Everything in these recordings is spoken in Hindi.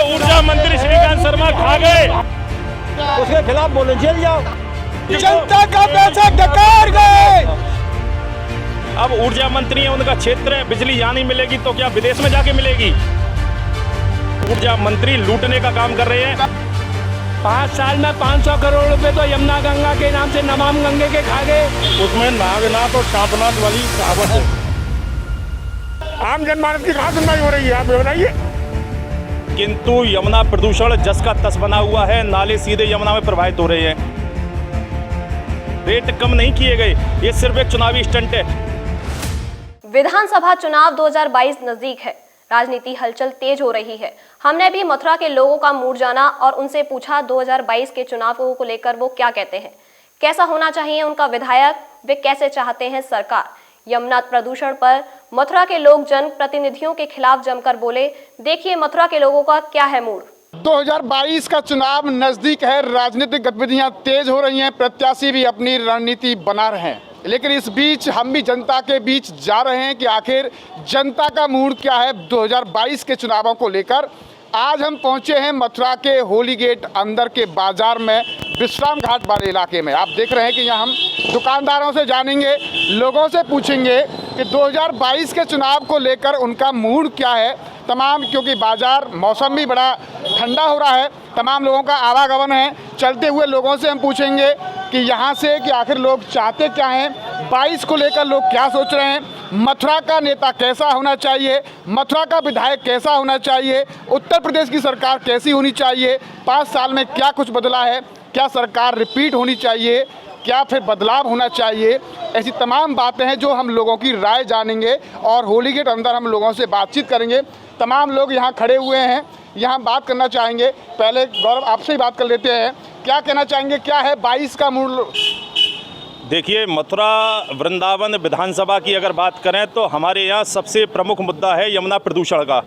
ऊर्जा मंत्री श्रीकांत शर्मा खा गए, उसके खिलाफ बोले जेल जाओ। जनता का पैसा डकार गए। अब ऊर्जा मंत्री है, उनका क्षेत्र है, बिजली यहाँ नहीं मिलेगी तो क्या विदेश में जाके मिलेगी? ऊर्जा मंत्री लूटने का काम कर रहे हैं। 5 साल में 500 करोड़ रुपए तो यमुना गंगा के नाम से नमाम गंगे के खा गए। उसमें नागनाथ और सांपनाथ वाली कहावत है। आम जनमानस की कहाँ सुनवाई हो रही है, आप बताइए। किंतु यमुना प्रदूषण जस का तस बना हुआ है, नाले सीधे यमुना में प्रवाहित हो रहे हैं। रेट कम नहीं किए गए, ये सिर्फ एक चुनावी स्टंट है। विधानसभा चुनाव 2022 नजदीक है, राजनीति हलचल तेज हो रही है। हमने भी मथुरा के लोगों का मूड जाना और उनसे पूछा 2022 के चुनाव को लेकर वो क्या कहते हैं, कैसा होना चाहिए उनका विधायक, वे कैसे चाहते हैं सरकार। यमुना प्रदूषण पर मथुरा के लोग जन प्रतिनिधियों के खिलाफ जमकर बोले। देखिए मथुरा के लोगों का क्या है मूड। 2022 का चुनाव नजदीक है, राजनीतिक गतिविधियां तेज हो रही हैं, प्रत्याशी भी अपनी रणनीति बना रहे हैं। लेकिन इस बीच हम भी जनता के बीच जा रहे हैं कि आखिर जनता का मूड क्या है 2022 के चुनावों को लेकर। आज हम पहुंचे हैं मथुरा के होली गेट अंदर के बाजार में, विश्राम घाट वाले इलाके में। आप देख रहे हैं कि यहाँ हम दुकानदारों से जानेंगे, लोगों से पूछेंगे कि 2022 के चुनाव को लेकर उनका मूड क्या है। तमाम, क्योंकि बाजार मौसम भी बड़ा ठंडा हो रहा है, तमाम लोगों का आवागमन है। चलते हुए लोगों से हम पूछेंगे कि यहाँ से कि आखिर लोग चाहते क्या हैं, 22 को लेकर लोग क्या सोच रहे हैं, मथुरा का नेता कैसा होना चाहिए, मथुरा का विधायक कैसा होना चाहिए, उत्तर प्रदेश की सरकार कैसी होनी चाहिए, 5 साल में क्या कुछ बदला है, क्या सरकार रिपीट होनी चाहिए, क्या फिर बदलाव होना चाहिए। ऐसी तमाम बातें हैं जो हम लोगों की राय जानेंगे और होली गेट अंदर हम लोगों से बातचीत करेंगे। तमाम लोग यहाँ खड़े हुए हैं, यहाँ बात करना चाहेंगे। पहले गौरव आपसे ही बात कर लेते हैं, क्या कहना चाहेंगे, क्या है 22 का मूड? देखिए, मथुरा वृंदावन विधानसभा की अगर बात करें तो हमारे यहाँ सबसे प्रमुख मुद्दा है यमुना प्रदूषण का।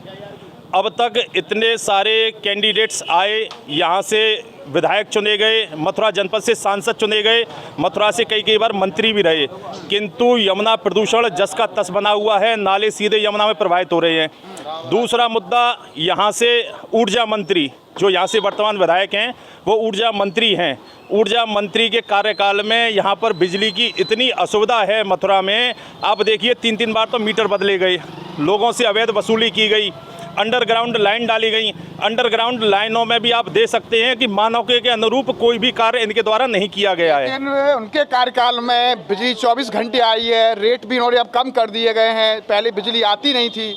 अब तक इतने सारे कैंडिडेट्स आए, यहाँ से विधायक चुने गए, मथुरा जनपद से सांसद चुने गए, मथुरा से कई बार मंत्री भी रहे, किंतु यमुना प्रदूषण जस का तस बना हुआ है, नाले सीधे यमुना में प्रवाहित हो रहे हैं। दूसरा मुद्दा, यहाँ से ऊर्जा मंत्री जो यहाँ से वर्तमान विधायक हैं वो ऊर्जा मंत्री हैं। ऊर्जा मंत्री के कार्यकाल में यहाँ पर बिजली की इतनी असुविधा है मथुरा में। आप देखिए 3 बार तो मीटर बदले गए, लोगों से अवैध वसूली की गई, अंडरग्राउंड लाइन डाली गई। अंडरग्राउंड लाइनों में भी आप दे सकते हैं कि मानव के अनुरूप कोई भी कार्य इनके द्वारा नहीं किया गया है। उनके कार्यकाल में बिजली 24 घंटे आई है, रेट भी इन्होंने अब कम कर दिए गए हैं, पहले बिजली आती नहीं थी।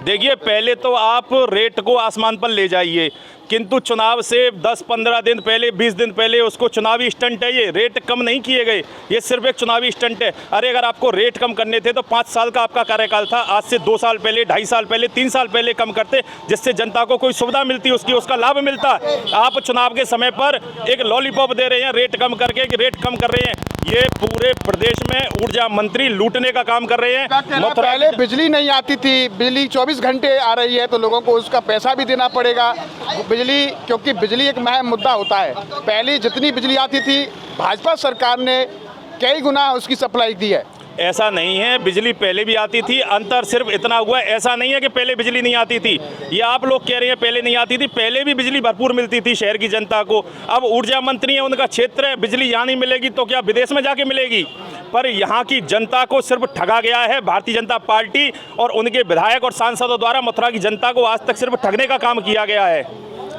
देखिए, पहले तो आप रेट को आसमान पर ले जाइए, किंतु चुनाव से 10-15 दिन पहले, 20 दिन पहले उसको चुनावी स्टंट है। ये रेट कम नहीं किए गए, ये सिर्फ एक चुनावी स्टंट है। अरे अगर आपको रेट कम करने थे तो 5 साल का आपका कार्यकाल था, आज से 2 साल पहले, 2.5 साल पहले, 3 साल पहले कम करते, जिससे जनता को कोई सुविधा मिलती, उसका लाभ मिलता। आप चुनाव के समय पर एक लॉलीपॉप दे रहे हैं रेट कम करके कि रेट कम कर रहे हैं। ये पूरे प्रदेश में ऊर्जा मंत्री लूटने का काम कर रहे हैं। पहले बिजली नहीं आती थी, बिजली 24 घंटे आ रही है तो लोगों को उसका पैसा भी देना पड़ेगा। बिजली, क्योंकि बिजली एक अहम मुद्दा होता है। पहले जितनी बिजली आती थी, भाजपा सरकार ने कई गुना उसकी सप्लाई दी है। ऐसा नहीं है, बिजली पहले भी आती थी, अंतर सिर्फ इतना हुआ है। ऐसा नहीं है कि पहले बिजली नहीं आती थी, ये आप लोग कह रहे हैं पहले नहीं आती थी, पहले भी बिजली भरपूर मिलती थी शहर की जनता को। अब ऊर्जा मंत्री है, उनका क्षेत्र है, बिजली यहाँ नहीं मिलेगी तो क्या विदेश में जाके मिलेगी? पर यहाँ की जनता को सिर्फ ठगा गया है भारतीय जनता पार्टी और उनके विधायक और सांसदों द्वारा। मथुरा की जनता को आज तक सिर्फ ठगने का काम किया गया है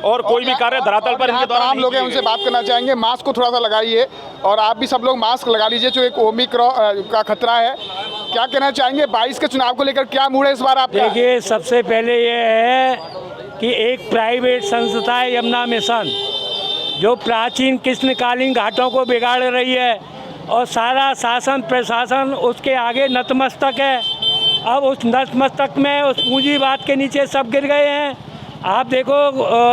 और कोई भी कार्य धरातल पर इनके द्वारा तमाम लोग हैं, उनसे बात करना चाहेंगे। मास्क को थोड़ा सा लगाइए और आप भी सब लोग मास्क लगा लीजिए, जो एक ओमिक्रॉन का खतरा है। क्या कहना चाहेंगे 22 के चुनाव को लेकर, क्या मूड है इस बार आपका? देखिए, सबसे पहले ये है कि एक प्राइवेट संस्था है यमुना मिशन, जो प्राचीन कृष्णकालीन घाटों को बिगाड़ रही है और सारा शासन प्रशासन उसके आगे नतमस्तक है। अब उस नतमस्तक में, उस पूंजीवाद के नीचे सब गिर गए हैं। आप देखो,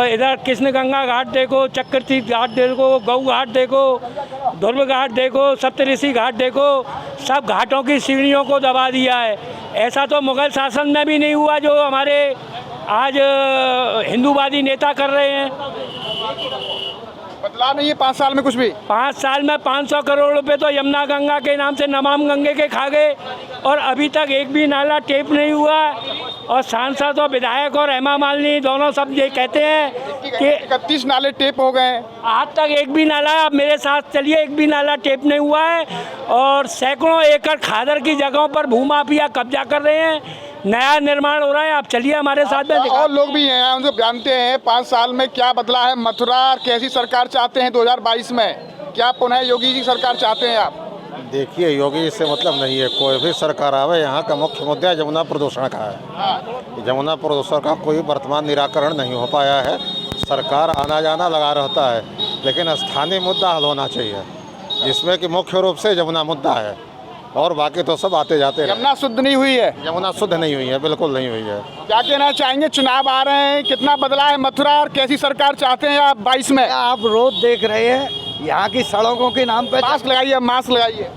इधर कृष्ण गंगा घाट देखो, चक्रतीर्थ घाट देखो, गौ घाट देखो, ध्रुव घाट देखो, सप्तऋषि घाट देखो, सब घाटों की सीढ़ियों को दबा दिया है। ऐसा तो मुगल शासन में भी नहीं हुआ जो हमारे आज हिंदूवादी नेता कर रहे हैं। बदला नहीं है 5 साल में कुछ भी। 5 साल में 500 करोड़ रुपए तो यमुना गंगा के नाम से नमाम गंगे के खा गए और अभी तक एक भी नाला टेप नहीं हुआ। और सांसद और विधायक और हेमा मालिनी दोनों सब ये कहते हैं कि 31 नाले टेप हो गए हैं। आज तक एक भी नाला, आप मेरे साथ चलिए, एक भी नाला टेप नहीं हुआ है। और सैकड़ों एकड़ खादर की जगहों पर भूमाफिया कब्जा कर रहे हैं, नया निर्माण हो रहा है। आप चलिए हमारे साथ में। और लोग भी हैं उनको जानते हैं 5 साल में क्या बदला है मथुरा, कैसी सरकार चाहते हैं 2022 में, क्या पुनः योगी जी सरकार चाहते हैं आप? देखिए, योगी जी से मतलब नहीं है, कोई भी सरकार आवे, यहाँ का मुख्य मुद्दा यमुना प्रदूषण का है। यमुना प्रदूषण का कोई वर्तमान निराकरण नहीं हो पाया है। सरकार आना जाना लगा रहता है, लेकिन स्थानीय मुद्दा हल होना चाहिए, जिसमें कि मुख्य रूप से यमुना मुद्दा है और बाकी तो सब आते जाते हैं। यमुना शुद्ध नहीं हुई है। यमुना शुद्ध नहीं हुई है, बिल्कुल नहीं हुई है। क्या कहना चाहेंगे, चुनाव आ रहे हैं, कितना बदला है मथुरा और कैसी सरकार चाहते हैं आप 22 में? आप रोज देख रहे हैं यहाँ की सड़कों के नाम पर, मास्क लगाइए, मास्क लगाइए।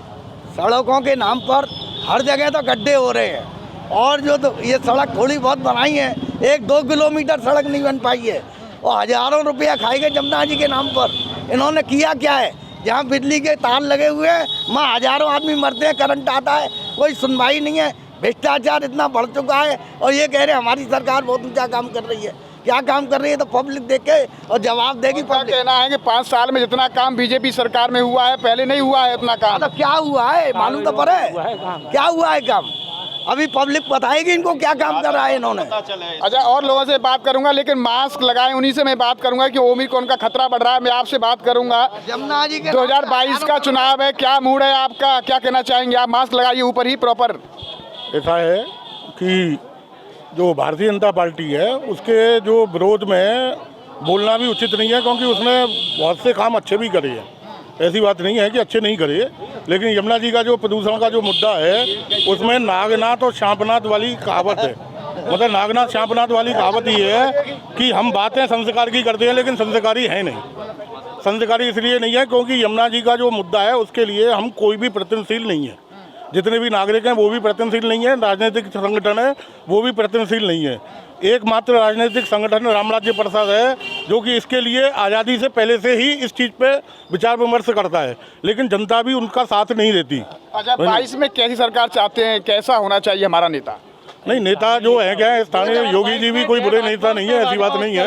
सड़कों के नाम पर हर जगह तो गड्ढे हो रहे हैं। और जो तो ये सड़क थोड़ी बहुत बनाई है, 1-2 किलोमीटर सड़क नहीं बन पाई है और हजारों रुपया खाएंगे जमुना जी के नाम पर। इन्होंने किया क्या है? जहाँ बिजली के तार लगे हुए हैं वहाँ हजारों आदमी मरते हैं, करंट आता है, कोई सुनवाई नहीं है। भ्रष्टाचार इतना बढ़ चुका है और ये कह रहे हैं हमारी सरकार बहुत ऊंचा काम कर रही है। क्या काम कर रही है तो पब्लिक देखे और जवाब देगी। क्या कहना है कि 5 साल में जितना काम बीजेपी सरकार में हुआ है पहले नहीं हुआ है उतना काम? तो क्या हुआ है मालूम तो पड़े, क्या हुआ है काम? अभी पब्लिक बताएगी इनको क्या काम कर रहा है इन्होंने। अच्छा, और लोगों से बात करूंगा, लेकिन मास्क लगाए उन्हीं से मैं बात करूंगा कि ओमिक्रॉन का खतरा बढ़ रहा है। मैं आपसे बात करूंगा, यमुना जी के 2022 का चुनाव है, क्या मूड है आपका, क्या कहना चाहेंगे आप? मास्क लगाइए ऊपर ही प्रॉपर। ऐसा है कि जो भारतीय जनता पार्टी है उसके जो विरोध में बोलना भी उचित नहीं है, क्योंकि उसने बहुत से काम अच्छे भी करे हैं। ऐसी बात नहीं है कि अच्छे नहीं करे, लेकिन यमुना जी का जो प्रदूषण का जो मुद्दा है उसमें नागनाथ और शांपनाथ वाली कहावत है। मतलब नागनाथ शांपनाथ वाली कहावत ये है कि हम बातें संस्कार की करते हैं लेकिन संस्कारी है नहीं। संस्कारी इसलिए नहीं है क्योंकि यमुना जी का जो मुद्दा है उसके लिए हम कोई भी प्रतिनिधिशील नहीं है। जितने भी नागरिक हैं वो भी प्रतिनिधिशील नहीं है, राजनीतिक संगठन है वो भी प्रतिनिधिशील नहीं है। एकमात्र राजनीतिक संगठन रामराज्य प्रसाद है जो कि इसके लिए आज़ादी से पहले से ही इस चीज़ पे विचार विमर्श करता है, लेकिन जनता भी उनका साथ नहीं देती। अच्छा, 22 में कैसी सरकार चाहते हैं, कैसा होना चाहिए हमारा नेता? नहीं, नेता जो है क्या है, स्थानीय योगी जी भी कोई बुरे नेता नहीं है, ऐसी बात नहीं है।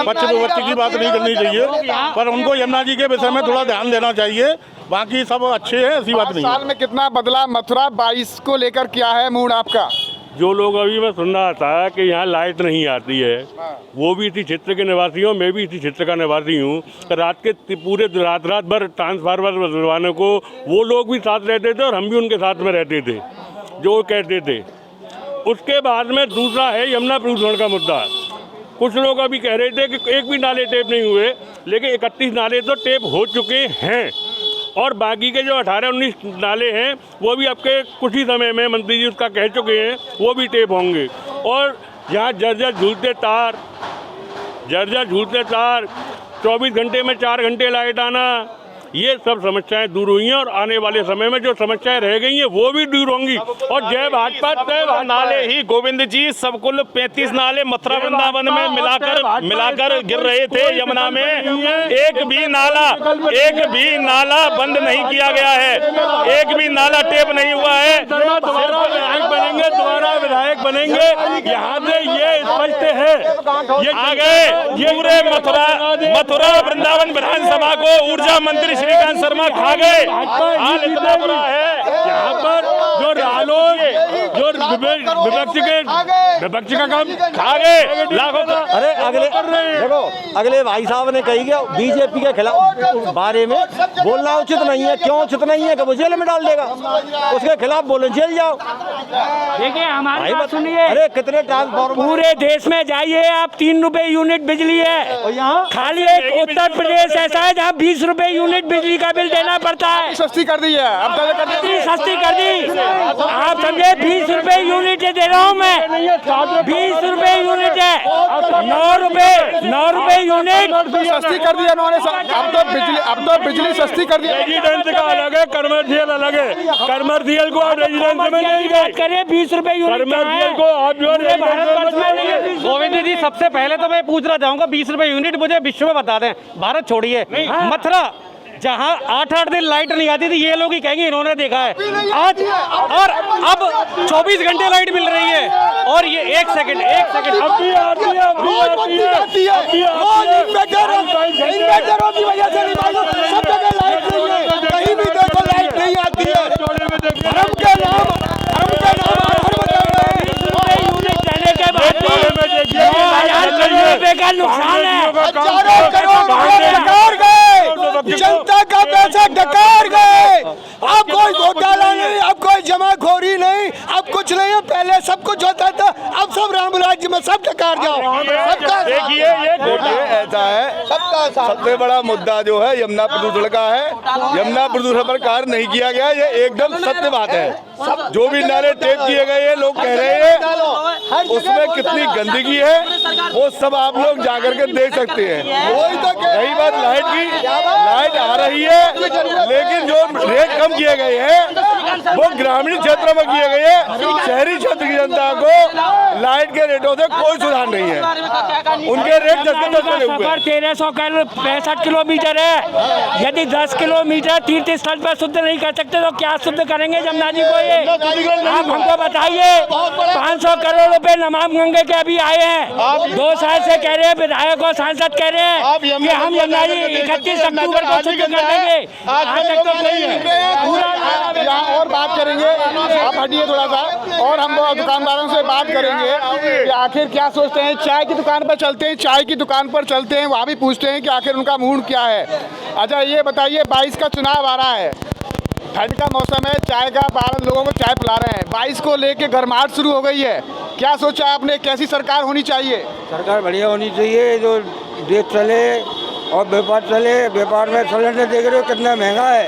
पक्ष विपक्ष की बात नहीं करनी चाहिए, पर उनको यमुना जी के विषय में थोड़ा ध्यान देना चाहिए। बाकी सब अच्छे हैं, ऐसी बात नहीं है। साल में कितना बदला मथुरा, 22 को लेकर क्या है मूड आपका? जो लोग अभी मैं सुन रहा था कि यहाँ लाइट नहीं आती है, वो भी इसी क्षेत्र के निवासी हूँ, मैं भी इसी क्षेत्र का निवासी हूँ। रात के पूरे रात भर ट्रांसफार्मर बदलवाने को वो लोग भी साथ रहते थे और हम भी उनके साथ में रहते थे जो कहते थे। उसके बाद में दूसरा है यमुना प्रदूषण का मुद्दा। कुछ लोग अभी कह रहे थे कि एक भी नाले टेप नहीं हुए, लेकिन 31 नाले तो टेप हो चुके हैं और बाकी के जो 18-19 नाले हैं वो भी आपके कुछ ही समय में मंत्री जी उसका कह चुके हैं, वो भी टेप होंगे। और यहाँ जर्जर झूलते तार 24 घंटे में 4 घंटे लाइट आना, ये सब समस्याएं दूर हुई हैं और आने वाले समय में जो समस्याएं रह गई हैं वो भी दूर होंगी। और जय भाजपा तय भाजपा। नाले ही गोविंद जी सब कुल 35 नाले मथुरा वृंदावन में मिलाकर गिर रहे थे यमुना में। एक भी नाला बंद नहीं किया गया है, एक भी नाला टेप नहीं हुआ है। दोबारा विधायक बनेंगे यहाँ से ये स्पष्ट है। ये आ गए पूरे मथुरा वृंदावन विधानसभा को ऊर्जा मंत्री श्रीकांत शर्मा खा गए। हाल इतना बुरा है यहाँ पर जो रालोद जो विपक्ष का काम खा गए लाखों। अरे अगले भाई साहब ने कही कि बीजेपी के खिलाफ बारे में बोलना उचित नहीं है। क्यों उचित नहीं है? कि वो जेल में डाल देगा, उसके खिलाफ बोले जेल जाओ। देखिए हमारी बात सुनिए, अरे कितने ट्रांसफार्मर पूरे देश में जाइए आप, 3 रुपए यूनिट बिजली है। और यहाँ खाली एक उत्तर प्रदेश ऐसा है जहाँ 20 रुपए यूनिट बिजली का बिल देना पड़ता है। सस्ती कर दी है, अब इतनी सस्ती कर दी आप समझे 20 रुपए यूनिट दे रहा हूँ मैं, 20 रुपए यूनिट है, 9 रुपए यूनिट। सस्ती कर दिया इन्होंने, अब तो बिजली सस्ती कर दी। रेजिडेंस का अलग है, कमर्शियल अलग है। कमर्शियल को आप रेजिडेंस में नहीं गए, करिए 20 रुपए यूनिट कमर्शियल को आप जो गोविंद जी सबसे पहले तो मैं पूछना चाहूंगा 20 रुपए यूनिट मुझे विश्व में बता दें, भारत छोड़िए, मथुरा जहां 8-8 दिन लाइट नहीं आती थी, ये लोग ही कहेंगे इन्होंने देखा है आज, और अब 24 घंटे लाइट मिल रही है। और ये एक सेकंड का नुकसान है, जनता का पैसा डकार गए। अब कोई घोटाला नहीं, अब कोई जमाखोरी नहीं, अब कुछ नहीं है। पहले सब कुछ होता था, अब सब राम राज्य में सब डकार जाओ। देखिए ये ऐसा है, सबसे बड़ा मुद्दा जो है यमुना प्रदूषण का है। यमुना प्रदूषण पर कार्य नहीं किया गया, ये एकदम सत्य बात है। जो भी नारे टेप किए गए हैं, लोग कह रहे हैं उसमें कितनी गंदगी है, वो सब आप लोग जाकर के देख सकते हैं। रही बात लाइट की, लाइट आ रही है, लेकिन जो रेट कम किए गए हैं वो ग्रामीण क्षेत्र में किए गए हैं। शहरी क्षेत्र की जनता को लाइट के रेटों से कोई सुधार नहीं है, उनके रेट सस्ते हुए। 1365 किलोमीटर है, यदि 10 किलोमीटर तीर्थ स्थल पर शुद्ध नहीं कर सकते तो क्या शुद्ध करेंगे यमुना जी को? ये आप हमको बताइए। 500 करोड़ रुपए नमामि गंगे के अभी आए हैं, 2 साल से कह रहे हैं, विधायक और सांसद कह रहे हैं कि हम यमुना जी 31 अक्टूबर को शुद्ध कर देंगे। आज तक तो कोई यहाँ और बात करेंगे, आप हटिए थोड़ा सा, और हम दुकानदारों से बात करेंगे कि आखिर क्या सोचते हैं। चाय की दुकान पर चलते हैं, चाय की दुकान पर चलते हैं, वहाँ भी पूछते हैं कि आखिर उनका मूड क्या है। अच्छा ये बताइए, 22 का चुनाव आ रहा है, ठंड का मौसम है, चाय का 12 लोगों को चाय पिला रहे हैं, 22 को लेके गरमाहट शुरू हो गई है। क्या सोचा आपने, कैसी सरकार होनी चाहिए? सरकार बढ़िया होनी चाहिए, जो देश चले और व्यापार चले। व्यापार में सिलेंडर देख रहे हो कितना महंगा है,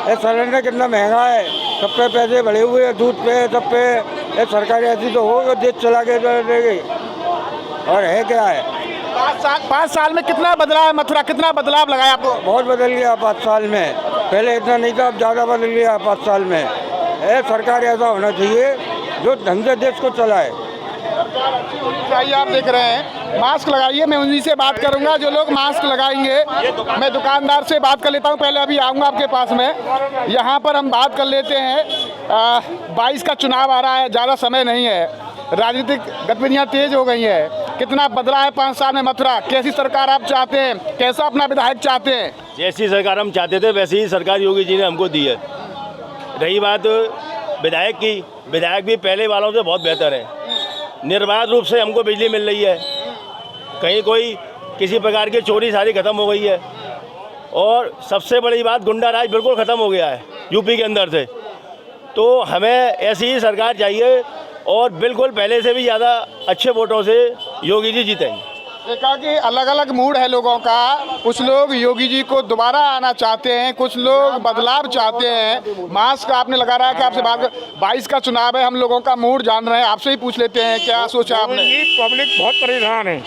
ये सिलेंडर कितना महंगा है, सब पे पैसे बढ़े हुए हैं, दूध पे सब पे। ये सरकार ऐसी तो हो देश चला के देगी, और है क्या है। 5 साल में कितना बदला है मथुरा, कितना बदलाव लगाया आपको? बहुत बदल गया 5 साल में, पहले इतना नहीं था, अब ज़्यादा बदल गया 5 साल में। ये सरकार ऐसा होना चाहिए जो ढंग से देश को चलाए। चाहिए, आप देख रहे हैं, मास्क लगाइए। मैं उन्हीं से बात करूंगा जो लोग मास्क लगाएंगे। मैं दुकानदार से बात कर लेता हूं, पहले अभी आऊंगा आपके पास में। यहां पर हम बात कर लेते हैं। 22 का चुनाव आ रहा है, ज़्यादा समय नहीं है, राजनीतिक गतिविधियां तेज हो गई हैं। कितना बदला है 5 साल में मथुरा, कैसी सरकार आप चाहते हैं, कैसा अपना विधायक चाहते हैं? जैसी सरकार हम चाहते थे वैसी ही सरकार योगी जी ने हमको दी है। रही बात विधायक की, विधायक भी पहले वालों से बहुत बेहतर है, निर्बाध रूप से हमको बिजली मिल रही है, कहीं कोई किसी प्रकार की चोरी सारी ख़त्म हो गई है, और सबसे बड़ी बात गुंडा राज बिल्कुल ख़त्म हो गया है यूपी के अंदर से। तो हमें ऐसी ही सरकार चाहिए, और बिल्कुल पहले से भी ज़्यादा अच्छे वोटों से योगी जी जीतेंगे। देखा कि अलग अलग मूड है लोगों का, कुछ लोग योगी जी को दोबारा आना चाहते हैं, कुछ लोग बदलाव चाहते हैं। मास्क आपने लगा रहा है कि आपसे बात, 22 का चुनाव है, हम लोगों का मूड जान रहे हैं, आपसे ही पूछ लेते हैं क्या सोचा आपने? पब्लिक बहुत परेशान है।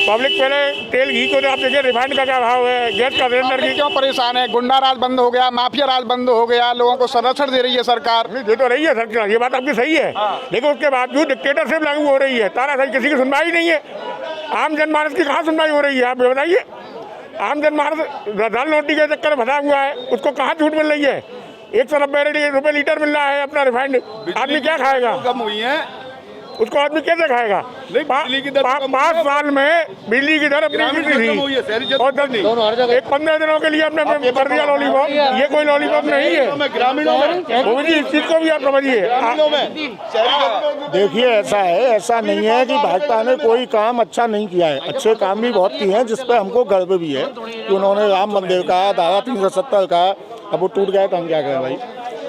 पब्लिक पहले तेल घी को आप देखिए, रिफाइंड का क्या भाव है, गैस का सिलेंडर की। क्यों परेशान है? गुंडा राज बंद हो गया, माफिया राज बंद हो गया, लोगों को संरक्षण दे रही है सरकार। दे तो रही है सरकार, ये बात आपकी सही है, लेकिन उसके बावजूद डिक्टेटरशिप लागू हो रही है, तानाशाही, किसी की सुनवाई नहीं है। आम जनमानस की कहाँ सुनवाई हो रही है, आप बताइए। आम जनमानस दाल रोटी के चक्कर में फंसा हुआ है, उसको कहाँ छूट मिल रही है? 190 रुपये लीटर मिल रहा है अपना रिफाइंड, आदमी क्या खाएगा? कम हुई है, उसको आदमी कैसे खाएगा? 5 साल में बिजली की दर अपनी थी, और 15 दिनों के लिए अपने कर दिया लॉलीपॉप। ये कोई लॉलीपॉप नहीं है ग्रामीणों में। वो भी इस चीज़ को भी आप समझिए। देखिए ऐसा है, ऐसा नहीं है कि भाजपा ने कोई काम अच्छा नहीं किया है, अच्छे काम भी बहुत किए हैं, जिस पर हमको गर्व भी है कि उन्होंने राम मंदिर का, धारा 370 का, अब वो टूट गया तो हम क्या करें भाई,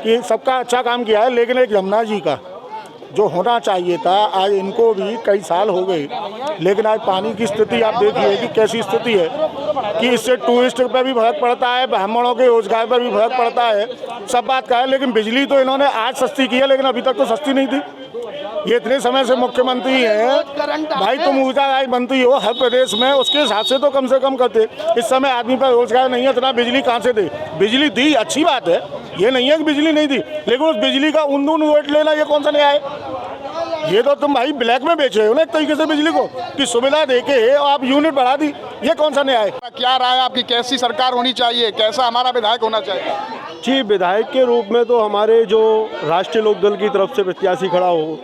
कि सबका अच्छा काम किया है। लेकिन एक यमुना जी का जो होना चाहिए था। आज इनको भी कई साल हो गए, लेकिन आज पानी की स्थिति आप देखिए कि कैसी स्थिति है कि इससे टूरिस्ट पर भी फर्क पड़ता है, ब्राह्मणों के रोजगार पर भी फर्क पड़ता है, सब बात का है। लेकिन बिजली तो इन्होंने आज सस्ती की है, लेकिन अभी तक तो सस्ती नहीं थी। ये इतने समय से मुख्यमंत्री हैं भाई, तुम ऊर्जा राज मंत्री हो हर प्रदेश में, उसके हिसाब से तो कम से कम करते। इस समय आदमी पर रोजगार नहीं है, इतना बिजली कहाँ से दे? बिजली दी, अच्छी बात है, ये नहीं है कि बिजली नहीं दी, लेकिन उस बिजली का उन वोट लेना ये कौन सा न्याय है? ये तो तुम भाई ब्लैक में बेचे हो ना एक तरीके से बिजली को, कि सुविधा देके आप यूनिट बढ़ा दी, ये कौन सा न्याय है? क्या राय आपकी, कैसी सरकार होनी चाहिए, कैसा हमारा विधायक होना चाहिए? जी, विधायक के रूप में तो हमारे जो राष्ट्रीय लोकदल की तरफ से प्रत्याशी खड़ा हो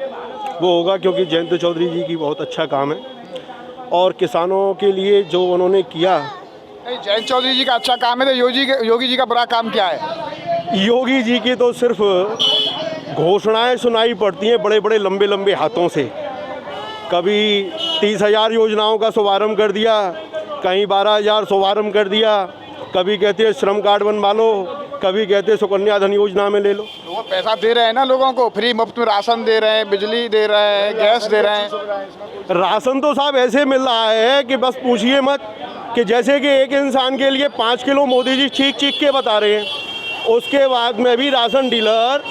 वो होगा, क्योंकि जयंत चौधरी जी की बहुत अच्छा काम है और किसानों के लिए जो उन्होंने किया। नहीं, जयंत चौधरी जी का अच्छा काम है, तो योगी जी का बुरा काम क्या है? योगी जी की तो सिर्फ घोषणाएं सुनाई पड़ती हैं बड़े बड़े लंबे लंबे हाथों से। कभी 30,000 योजनाओं का शुभारंभ कर दिया, कहीं 12,000 शुभारंभ कर दिया, कभी कहते हैं श्रम कार्ड बनवा लो, कभी कहते हैं सुकन्या धन योजना में ले लो। वो पैसा दे रहे हैं ना लोगों को, फ्री मुफ्त में राशन दे रहे हैं, बिजली दे रहे हैं, गैस दे रहे हैं। राशन तो साहब ऐसे मिल रहा है कि बस पूछिए मत, कि जैसे कि एक इंसान के लिए 5 किलो मोदी जी चीख के बता रहे हैं। उसके बाद में भी राशन डीलर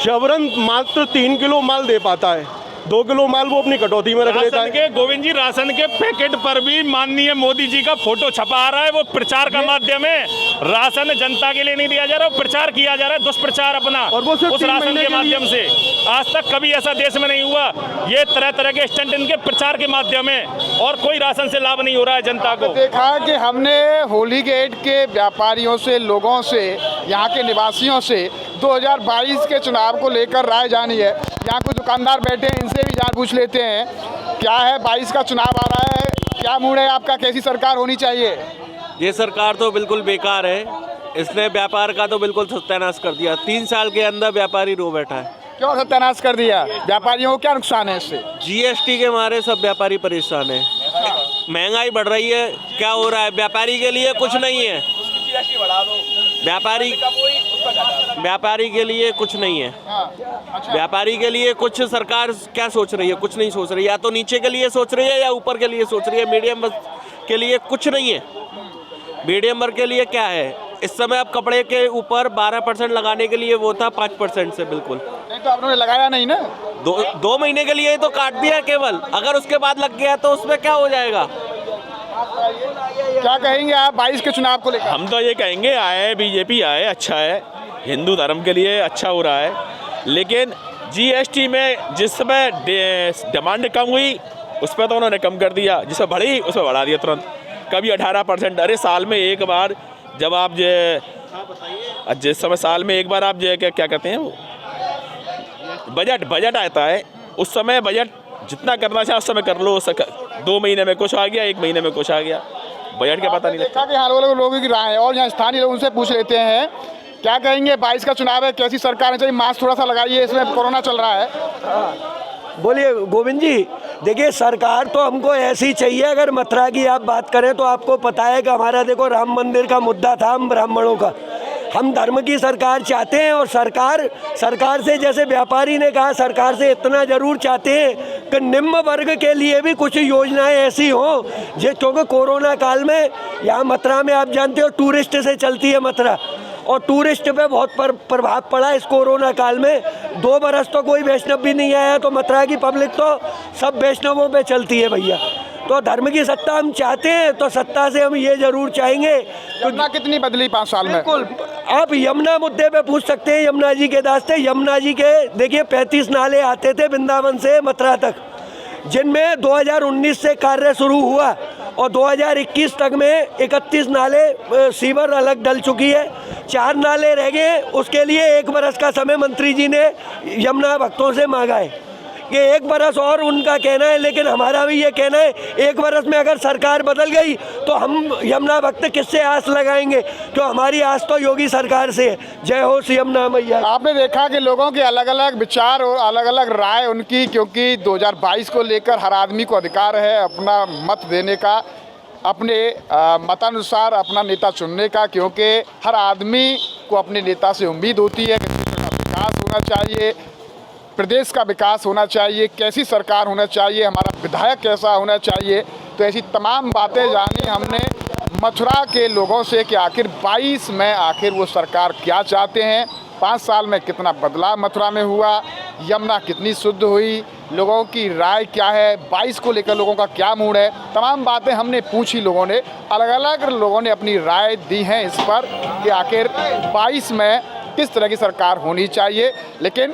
जबरन मात्र 3 किलो माल दे पाता है, 2 किलो माल वो अपनी कटौती में रख लेता है। गोविंद जी, राशन के पैकेट पर भी माननीय मोदी जी का फोटो छपा आ रहा है, वो प्रचार का माध्यम है। राशन जनता के लिए नहीं दिया जा रहा, वो प्रचार किया जा रहा है, दुष्प्रचार अपना, और वो सिर्फ उस राशन के माध्यम से। आज तक कभी ऐसा देश में नहीं हुआ। ये तरह तरह के स्टंट इनके प्रचार के माध्यम है और कोई राशन से लाभ नहीं हो रहा है जनता को। देखा कि हमने होली गेट के व्यापारियों से, लोगों से, यहाँ के निवासियों से 2022 के चुनाव को लेकर राय जानी है। यहाँ कुछ दुकानदार बैठे हैं, इनसे भी जान पूछ लेते हैं। क्या है, 22 का चुनाव आ रहा है, क्या मूड है आपका, कैसी सरकार होनी चाहिए? ये सरकार तो बिल्कुल बेकार है, इसने व्यापार का तो बिल्कुल सत्यानाश कर दिया। 3 साल के अंदर व्यापारी रो बैठा है। क्यों सत्यानाश कर दिया? व्यापारियों को क्या नुकसान है इससे? जीएसटी के मारे सब व्यापारी परेशान है, महंगाई बढ़ रही है, क्या हो रहा है? व्यापारी के लिए कुछ नहीं है, व्यापारी के लिए कुछ नहीं है। व्यापारी के लिए कुछ सरकार क्या सोच रही है? कुछ नहीं सोच रही है। या तो नीचे के लिए सोच रही है या ऊपर के लिए सोच रही है। मीडियम वर्ग के लिए कुछ नहीं है। मीडियम वर्ग के लिए क्या है? इस समय अब कपड़े के ऊपर 12% लगाने के लिए वो था 5% से बिल्कुल नहीं, तो आपने लगाया नहीं ना। 2 महीने के लिए तो काट दिया केवल, अगर उसके बाद लग गया तो उसमें क्या हो जाएगा? क्या कहेंगे आप 22 के चुनाव को लेकर? हम तो ये कहेंगे, आए बीजेपी आए, अच्छा है, हिंदू धर्म के लिए अच्छा हो रहा है। लेकिन जीएसटी में जिस समय डिमांड कम हुई उस पर तो उन्होंने कम कर दिया, जिस पर बढ़ी उस पर बढ़ा दिया तुरंत। कभी 18%, अरे साल में एक बार जब आप जिस समय साल में एक बार आप क्या कहते हैं वो बजट आता है, उस समय बजट जितना करना चाहिए उस समय कर लो। 2 महीने में कुछ आ गया, 1 महीने में कुछ आ गया, बजट का पता नहीं लगता। देखा कि लोगों की राय है और यहाँ स्थानीय लोगों से पूछ लेते हैं। क्या कहेंगे, 22 का चुनाव है, कैसी सरकार चाहिए? मास्क थोड़ा सा लगाइए, इसमें कोरोना चल रहा है। बोलिए गोविंद जी। देखिए, सरकार तो हमको ऐसी चाहिए। अगर मथुरा की आप बात करें तो आपको पता है कि हमारा देखो राम मंदिर का मुद्दा था, हम ब्राह्मणों का, हम धर्म की सरकार चाहते हैं। और सरकार से, जैसे व्यापारी ने कहा, सरकार से इतना ज़रूर चाहते हैं कि निम्न वर्ग के लिए भी कुछ योजनाएं ऐसी हों, क्योंकि कोरोना काल में यहाँ मथुरा में आप जानते हो टूरिस्ट से चलती है मथुरा, और टूरिस्ट पे बहुत प्रभाव पड़ा इस कोरोना काल में। 2 बरस तो कोई वैष्णव भी नहीं आया, तो मथुरा की पब्लिक तो सब वैष्णवों पे चलती है भैया। तो धर्म की सत्ता हम चाहते हैं, तो सत्ता से हम ये जरूर चाहेंगे। यमुना कितनी बदली 5 साल में? बिल्कुल, आप यमुना मुद्दे पे पूछ सकते हैं, यमुना जी के दास्ते। यमुना जी के देखिए 35 नाले आते थे वृंदावन से मथुरा तक, जिनमें 2019 से कार्य शुरू हुआ और 2021 तक में 31 नाले सीवर अलग डल चुकी है, 4 नाले रह गए। उसके लिए 1 बरस का समय मंत्री जी ने यमुना भक्तों से मांगा है कि 1 बरस और उनका कहना है। लेकिन हमारा भी ये कहना है, 1 बरस में अगर सरकार बदल गई तो हम यमुना भक्त किससे आस लगाएंगे? तो हमारी आस तो योगी सरकार से है। जय हो श्री यमुना मैया। आपने देखा कि लोगों के अलग अलग विचार और अलग अलग राय उनकी, क्योंकि 2022 को लेकर हर आदमी को अधिकार है अपना मत देने का, अपने मतानुसार अपना नेता चुनने का, क्योंकि हर आदमी को अपने नेता से उम्मीद होती है कि विकास होना चाहिए, प्रदेश का विकास होना चाहिए, कैसी सरकार होना चाहिए, हमारा विधायक कैसा होना चाहिए। तो ऐसी तमाम बातें जानी हमने मथुरा के लोगों से कि आखिर 22 में आखिर वो सरकार क्या चाहते हैं, 5 साल में कितना बदलाव मथुरा में हुआ, यमुना कितनी शुद्ध हुई, लोगों की राय क्या है, 22 को लेकर लोगों का क्या मूड है। तमाम बातें हमने पूछी, लोगों ने अलग अलग लोगों ने अपनी राय दी है इस पर कि आखिर 22 में किस तरह की सरकार होनी चाहिए। लेकिन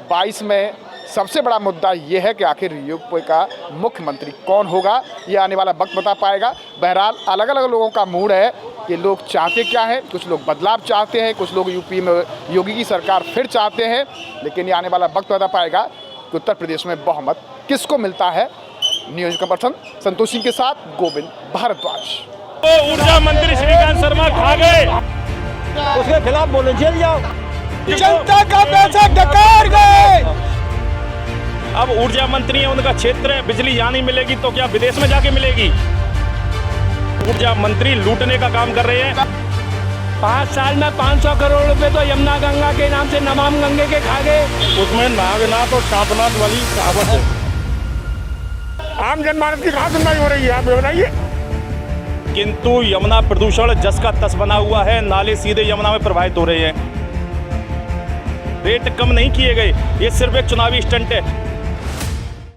22 में सबसे बड़ा मुद्दा ये है कि आखिर यूपी का मुख्यमंत्री कौन होगा, ये आने वाला वक्त बता पाएगा। बहरहाल अलग अलग लोगों का मूड है कि लोग चाहते क्या है, कुछ लोग बदलाव चाहते हैं, कुछ लोग यूपी में योगी की सरकार फिर चाहते हैं। लेकिन ये आने वाला वक्त बता पाएगा कि उत्तर प्रदेश में बहुमत किसको मिलता है। न्यूज का पर्सन संतोष सिंह के साथ गोविंद भारद्वाज। तो ऊर्जा मंत्री श्रीकांत शर्मा खा गए, उसके खिलाफ बोले जेल जाओ। जनता का पैसा डकार गए। अब ऊर्जा मंत्री है, उनका क्षेत्र है, बिजली यहाँ नहीं मिलेगी तो क्या विदेश में जाके मिलेगी। ऊर्जा मंत्री लूटने का काम कर रहे हैं। 5 साल में 500 करोड़ रुपए तो यमुना गंगा के नाम से नमाम गंगे के खा गए। उसमें नागनाथ और सांपनाथ वाली कहावत है। आम जनमानस की कहाँ सुनवाई हो रही है, आप बताइए। किंतु यमुना प्रदूषण जस का तस बना हुआ है, नाले सीधे यमुना में प्रवाहित हो रहे हैं, रेट कम नहीं किए गए। ये सिर्फ एक चुनावी स्टंट है।